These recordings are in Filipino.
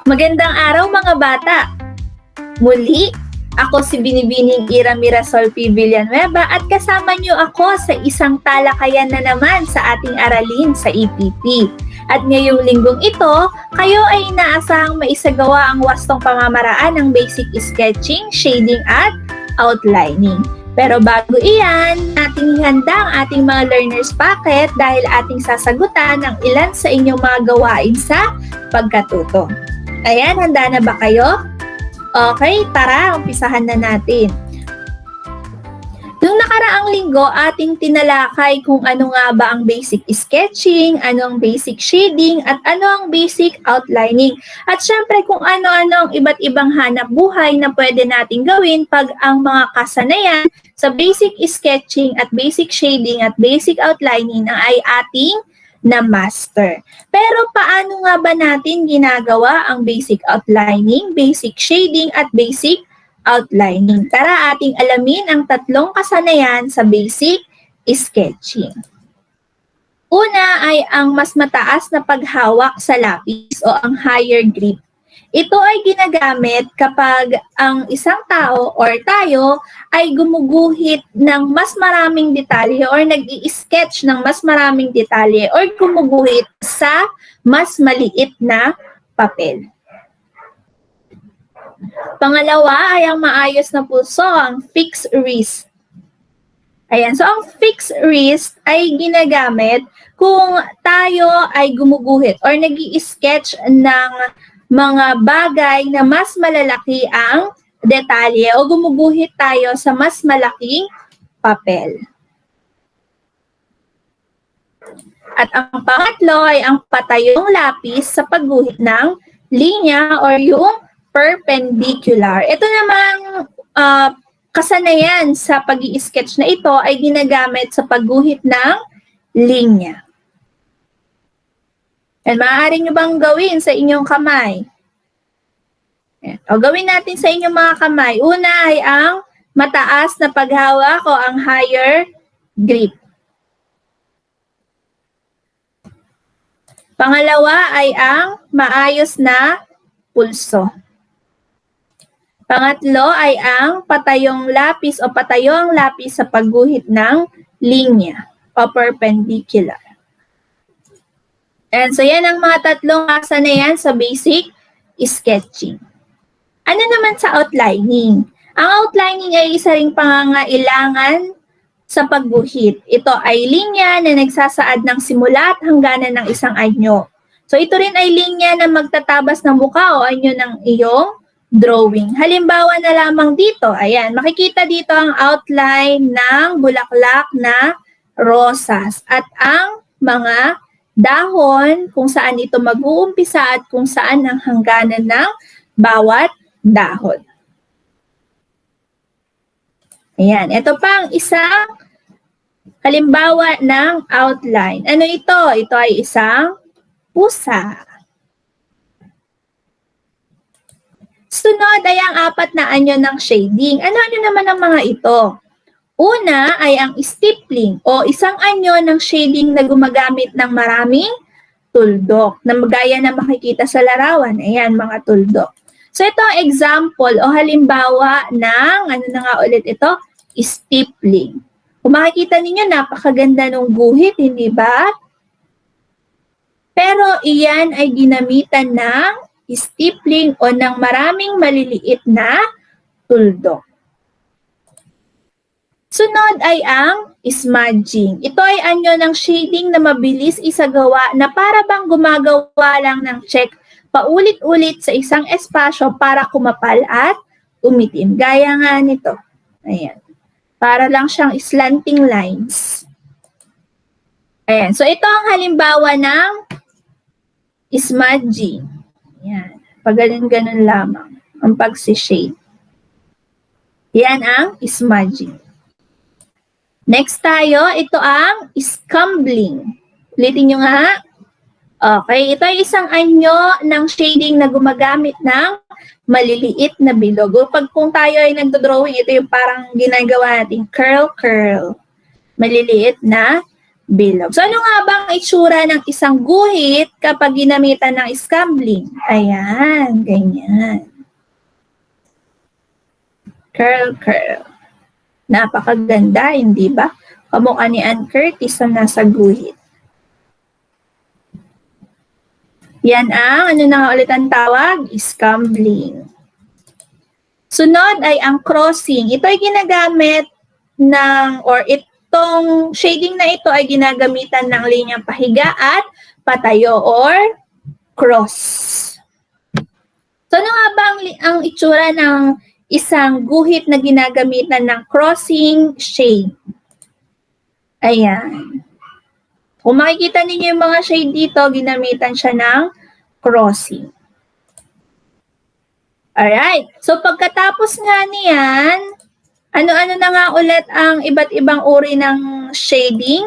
Magandang araw mga bata! Muli, ako si Binibining Ira Mirasol P. Villanueva at kasama niyo ako sa isang talakayan na naman sa ating aralin sa EPP. At ngayong linggong ito, kayo ay inaasahang maisagawa ang wastong pamamaraan ng basic sketching, shading at outlining. Pero bago iyan, ating ihanda ang ating mga learner's packet dahil ating sasagutan ang ilan sa inyong mga gawain sa pagkatuto. Ayan, handa na ba kayo? Okay, tara, umpisahan na natin. Noong nakaraang linggo, ating tinalakay kung ano nga ba ang basic sketching, ano ang basic shading, at ano ang basic outlining. At syempre kung ano-ano ang iba't ibang hanap buhay na pwede nating gawin pag ang mga kasanayan sa basic sketching at basic shading at basic outlining ay ating na master. Pero paano nga ba natin ginagawa ang basic outlining, basic shading, at basic outlining? Tara ating alamin ang tatlong kasanayan sa basic sketching. Una ay ang mas mataas na paghawak sa lapis o ang higher grip. Ito ay ginagamit kapag ang isang tao or tayo ay gumuguhit ng mas maraming detalye or nag-i-sketch ng mas maraming detalye or gumuguhit sa mas maliit na papel. Pangalawa ay ang maayos na pulso, ang fixed wrist. Ayan, so ang fixed wrist ay ginagamit kung tayo ay gumuguhit or nag-i-sketch ng mga bagay na mas malalaki ang detalye o gumuguhit tayo sa mas malaking papel. At ang pangatlo ay ang patayong lapis sa pagguhit ng linya or yung perpendicular. Ito namang kasanayan sa pag-i-sketch na ito ay ginagamit sa pagguhit ng linya. And maaari nyo bang gawin sa inyong kamay? O gawin natin sa inyong mga kamay. Una ay ang mataas na paghawak o ang higher grip. Pangalawa ay ang maayos na pulso. Pangatlo ay ang patayong lapis o patayo ang lapis sa pagguhit ng linya o perpendicular. And so yan ang mga tatlong kasanayan sa basic sketching. Ano naman sa outlining? Ang outlining ay isa ring pangangailangan sa pagguhit. Ito ay linya na nagsasaad ng simula at hangganan ng isang anyo. So ito rin ay linya na magtatabas ng mukha o anyo ng iyong drawing. Halimbawa na lamang dito, ayan, makikita dito ang outline ng bulaklak na rosas at ang mga dahon kung saan ito mag-uumpisa at kung saan ang hangganan ng bawat dahon. Ayan, ito pang isang halimbawa ng outline. Ano ito? Ito ay isang pusa. Sunod ay ang apat na anyo ng shading. Ano-ano naman ang mga ito? Una ay ang stippling o isang anyo ng shading na gumagamit ng maraming tuldok na gaya na makikita sa larawan. Ayan, mga tuldok. So ito ang example o halimbawa ng, ano na nga ulit ito? Stippling. Kung makikita ninyo, napakaganda ng guhit, hindi ba? Pero iyan ay ginamitan ng stippling o ng maraming maliliit na tuldok. Sunod ay ang smudging. Ito ay anyo ng shading na mabilis isagawa na para bang gumagawa lang ng check paulit-ulit sa isang espasyo para kumapal at umitim. Gaya nga nito. Ayan. Para lang siyang slanting lines. Ayan. So ito ang halimbawa ng smudging. Ayan. Pagaling-ganon lamang ang pagsishade. Yan ang smudging. Next tayo, ito ang scumbling. Ulitin nyo nga. Okay, ito ay isang anyo ng shading na gumagamit ng maliliit na bilog. O pag kung tayo ay nagdodrawing, ito yung parang ginagawa natin curl-curl. Maliliit na bilog. So, ano nga ba ang itsura ng isang guhit kapag ginamitan ng scambling? Ayan, ganyan. Curl, curl. Napakaganda, hindi ba? Kamukha ni Ann Curtis na nasa guhit. Yan ang, ano na nga ulit ang tawag? Scambling. Sunod ay ang crossing. Ito ay ginagamit ng, or itong shading na ito ay ginagamitan ng linyang pahiga at patayo or cross. So, ano nga ba ang itsura ng isang guhit na ginagamitan ng crossing shade? Ayan. Kung makikita ninyo yung mga shade dito, ginamitan siya ng crossing. Alright. So, pagkatapos nga niyan, ano-ano na nga ulit ang iba't ibang uri ng shading?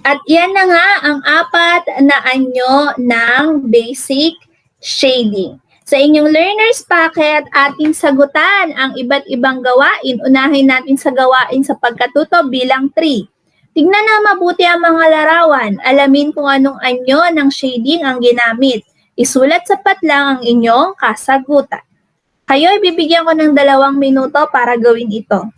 At yan na nga ang 4 na anyo ng basic shading. Sa inyong learner's packet, ating sagutan ang iba't ibang gawain. Unahin natin sa gawain sa pagkatuto bilang 3. Tignan na mabuti ang mga larawan. Alamin kung anong anyo ng shading ang ginamit. Isulat sa patlang ang inyong kasagutan. Kayo, ibibigyan ko ng 2 minuto para gawin ito.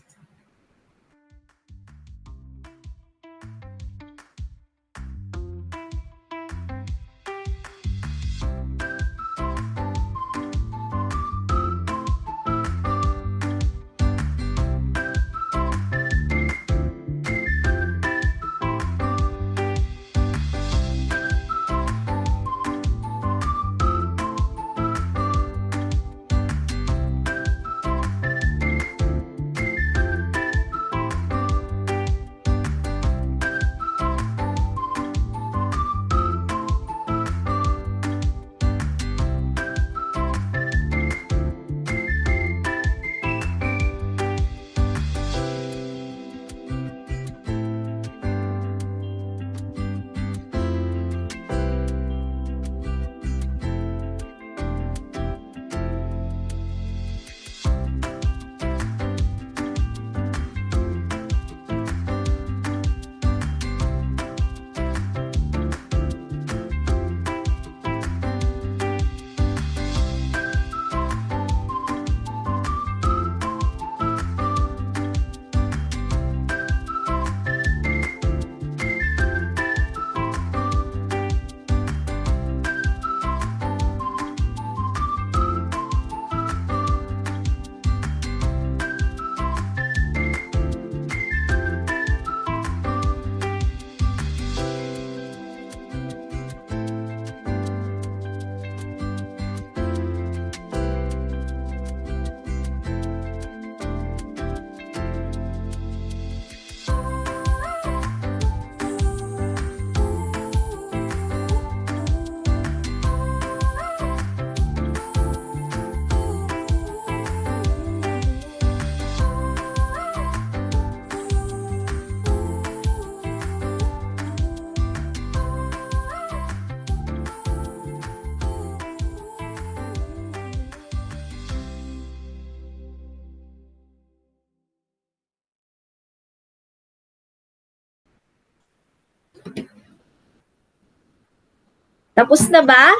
Tapos na ba?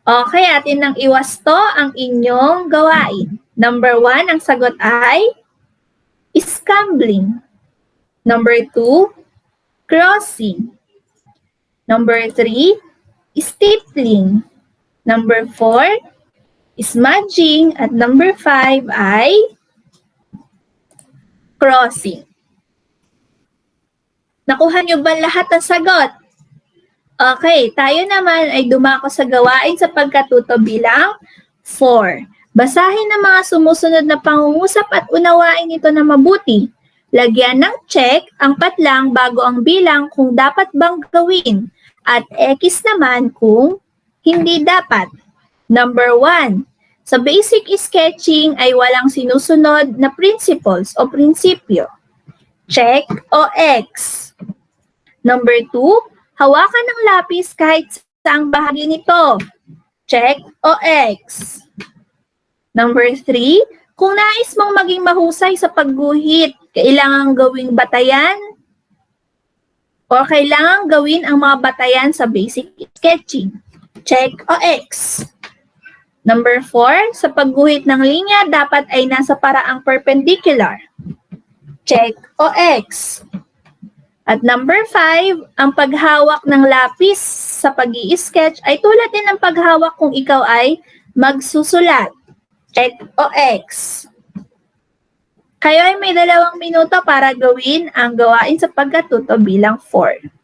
Okay, atin nang iwasto ang inyong gawain. Number 1, ang sagot ay scambling. Number 2, crossing. Number 3, stapling. Number 4, smudging. At number 5 ay crossing. Nakuha niyo ba lahat ng sagot? Okay, tayo naman ay dumako sa gawain sa pagkatuto bilang 4. Basahin ang mga sumusunod na pangungusap at unawain ito na mabuti. Lagyan ng check ang patlang bago ang bilang kung dapat bang gawin at X naman kung hindi dapat. Number 1. Sa basic sketching ay walang sinusunod na principles o prinsipyo. Check o X. Number 2. Hawakan ng lapis kahit saang bahagi nito. Check o X. Number 3. Kung nais mong maging mahusay sa pagguhit, kailangan gawing batayan o kailangan gawin ang mga batayan sa basic sketching. Check o X. Number 4, sa pagguhit ng linya, dapat ay nasa paraang perpendicular. Check o X. At number 5, ang paghawak ng lapis sa pag-i-sketch ay tulad din ng paghawak kung ikaw ay magsusulat. Check o X. Kayo ay may 2 minuto para gawin ang gawain sa pagkatuto bilang 4.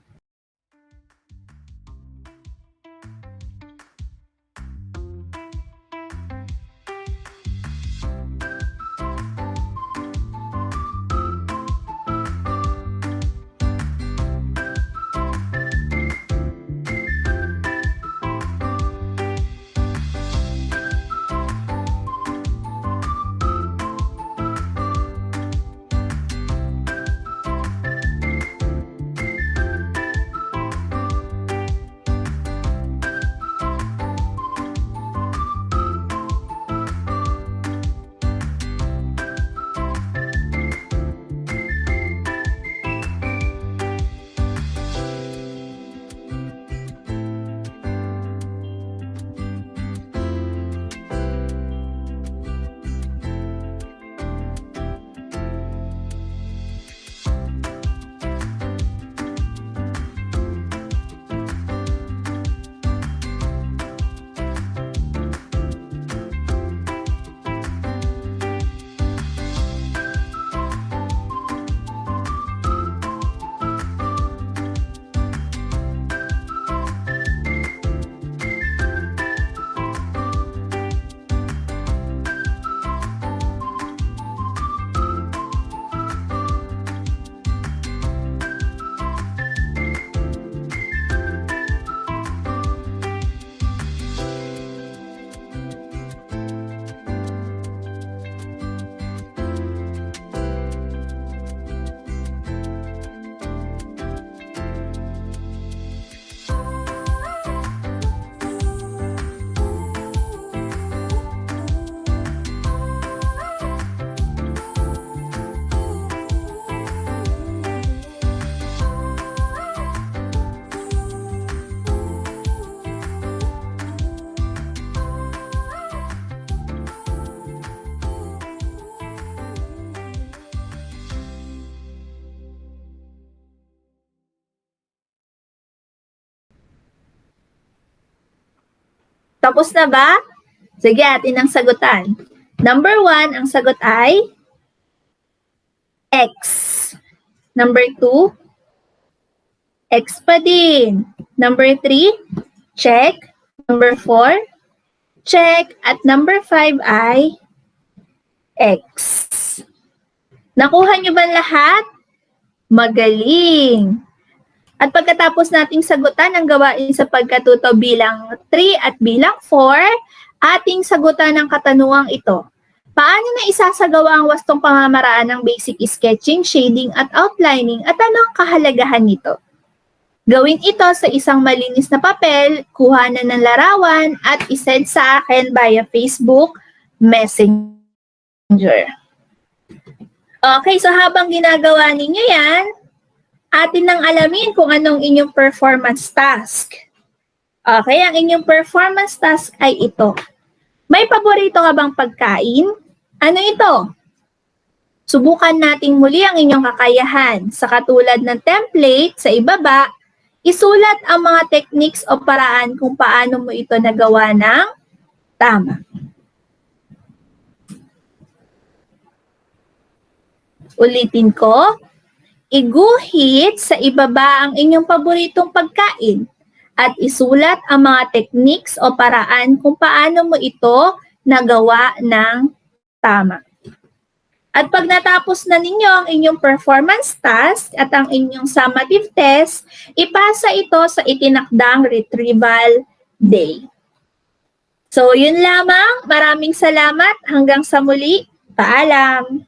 Tapos na ba? Sige, atin ang sagutan. Number 1, ang sagot ay X. Number 2, X pa din. Number 3, check. Number 4, check. At number 5 ay X. Nakuha niyo ba lahat? Magaling! At pagkatapos nating sagutan ang gawain sa pagkatuto bilang 3 at bilang 4, ating sagutan ang katanungang ito. Paano na isasagawa ang wastong pamamaraan ng basic sketching, shading at outlining at ano ang kahalagahan nito? Gawin ito sa isang malinis na papel, kuhanan ng larawan at isend sa akin via Facebook Messenger. Okay, so habang ginagawa ninyo yan, atin nang alamin kung anong inyong performance task. Okay, ang inyong performance task ay ito. May paborito ka bang pagkain? Ano ito? Subukan nating muli ang inyong kakayahan. Sa katulad ng template sa ibaba, isulat ang mga techniques o paraan kung paano mo ito nagawa ng tama. Ulitin ko. Iguhit sa ibaba ang inyong paboritong pagkain at isulat ang mga techniques o paraan kung paano mo ito nagawa ng tama. At pag natapos na ninyo ang inyong performance task at ang inyong summative test, ipasa ito sa itinakdang retrieval day. So, yun lamang. Maraming salamat. Hanggang sa muli. Paalam.